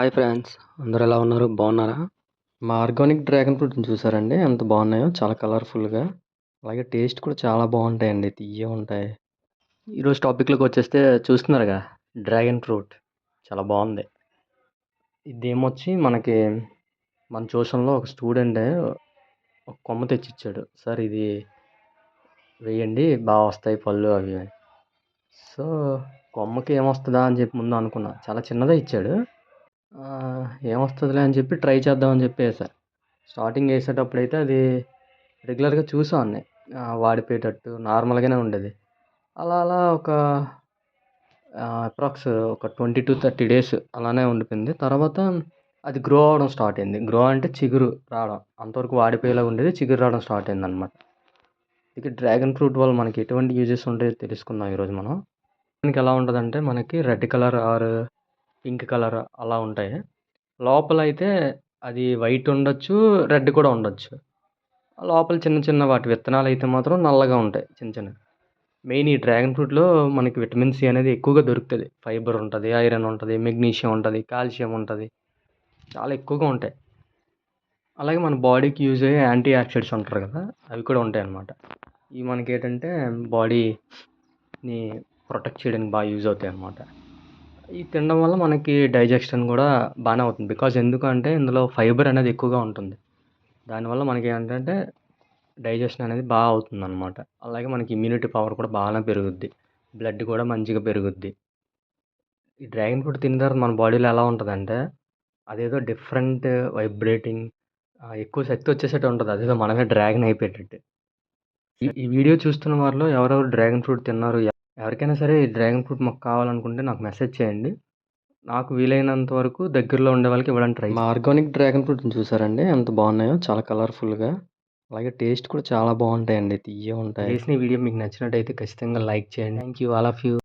Hi friends, అందరూ ఎలా ఉన్నారు? బాగున్నారా? మా ఆర్గానిక్ డ్రాగన్ ఫ్రూట్‌ని చూసారండి ఎంత బాగున్నాయో, చాలా కలర్‌ఫుల్‌గా. అలాగే టేస్ట్ కూడా చాలా బాగుంటాయండి, తియ్యగా ఉంటాయి. ఈరోజు టాపిక్‌లోకి వచ్చేస్తే చూస్తున్నారుగా, డ్రాగన్ ఫ్రూట్ చాలా బాగుంది. ఇదేమొచ్చి మనకి మన ట్యూషన్‌లో ఒక స్టూడెంటే ఒక కొమ్మ తెచ్చిచ్చాడు. సార్ ఇది వేయండి బాగా వస్తాయి పళ్ళు అవి అని. సో కొమ్మకి ఏమొస్తుందా అని చెప్పి ముందు అనుకున్నా. చాలా చిన్నదే ఇచ్చాడు. ఏమొస్తుందిలే అని చెప్పి ట్రై చేద్దామని చెప్పి వేసా. స్టార్టింగ్ వేసేటప్పుడైతే అది రెగ్యులర్గా చూసేవాడిని. వాడిపోయేటట్టు నార్మల్గానే ఉండేది. అలా అలా ఒక అప్రాక్స్ ఒక 20-30 డేస్ అలానే ఉండిపోయింది. తర్వాత అది గ్రో అవ్వడం స్టార్ట్ అయింది. గ్రో అంటే చిగురు రావడం. అంతవరకు వాడిపోయేలాగా ఉండేది, చిగురు రావడం స్టార్ట్ అయిందనమాట. ఇక డ్రాగన్ ఫ్రూట్ వల్ల మనకి ఎటువంటి యూజెస్ ఉంటాయో తెలుసుకుందాం ఈరోజు మనం. మనకి ఎలా ఉంటుందంటే మనకి red colour or pink colour అలా ఉంటాయి. లోపలైతే అది వైట్ ఉండొచ్చు, రెడ్ కూడా ఉండొచ్చు. లోపల చిన్న చిన్న వాటి విత్తనాలైతే మాత్రం నల్లగా ఉంటాయి చిన్న చిన్నవి. మెయిన్ ఈ డ్రాగన్ ఫ్రూట్‌లో మనకి విటమిన్ సి అనేది ఎక్కువగా దొరుకుతది. ఫైబర్ ఉంటది, ఐరన్ ఉంటది, మెగ్నీషియం ఉంటది, కాల్షియం ఉంటది. చాలా ఎక్కువగా ఉంటాయి. అలాగే మన బాడీకి యూజ్ అయ్యే యాంటీ ఆక్సిడెంట్స్ అంటారు కదా! అవి కూడా ఉంటాయన్నమాట. ఇవి మనకేంటంటే బాడీని ప్రొటెక్ట్ చేయడానికి బాగా యూజ్ అవుతాయన్నమాట. ఇవి తినడం వల్ల మనకి డైజెషన్ కూడా బానే అవుతుంది. బికాజ్ ఎందుకంటే ఇందులో ఫైబర్ అనేది ఎక్కువగా ఉంటుంది. దానివల్ల మనకేంటంటే డైజెషన్ అనేది బాగా అవుతుందనమాట. అలాగే మనకి ఇమ్యూనిటీ పవర్ కూడా బాగానే పెరుగుద్ది. బ్లడ్ కూడా మంచిగా పెరుగుద్ది. ఈ డ్రాగన్ ఫ్రూట్ తిన్న తర్వాత మన బాడీలో ఎలా ఉంటదంటే, అదేదో డిఫరెంట్ వైబ్రేటింగ్ ఎక్కువ శక్తి వచ్చేసేట్టు ఉంటది. అదేదో మనమే డ్రాగన్ అయిపోయేటట్టు. ఈ ఈ వీడియో చూస్తున్న వారిలో ఎవరెవరు డ్రాగన్ ఫ్రూట్ తిన్నారు? ఎవరికైనా సరే ఈ డ్రాగన్ ఫ్రూట్ మొక్క కావాలనుకుంటే నాకు మెసేజ్ చేయండి. నాకు వీలైనంత వరకు దగ్గరలో ఉండే వాళ్ళకి ఇవ్వడానికి ట్రై మా ఆర్గానిక్ డ్రాగన్ ఫ్రూట్‌ని చూసారండి ఎంత బాగున్నాయో, చాలా కలర్‌ఫుల్‌గా. అలాగే టేస్ట్ కూడా చాలా బాగుంటాయండి, తియ్యగా ఉంటాయి. చేసిన వీడియో మీకు నచ్చినట్టయితే ఖచ్చితంగా లైక్ చేయండి. Thank you all of you.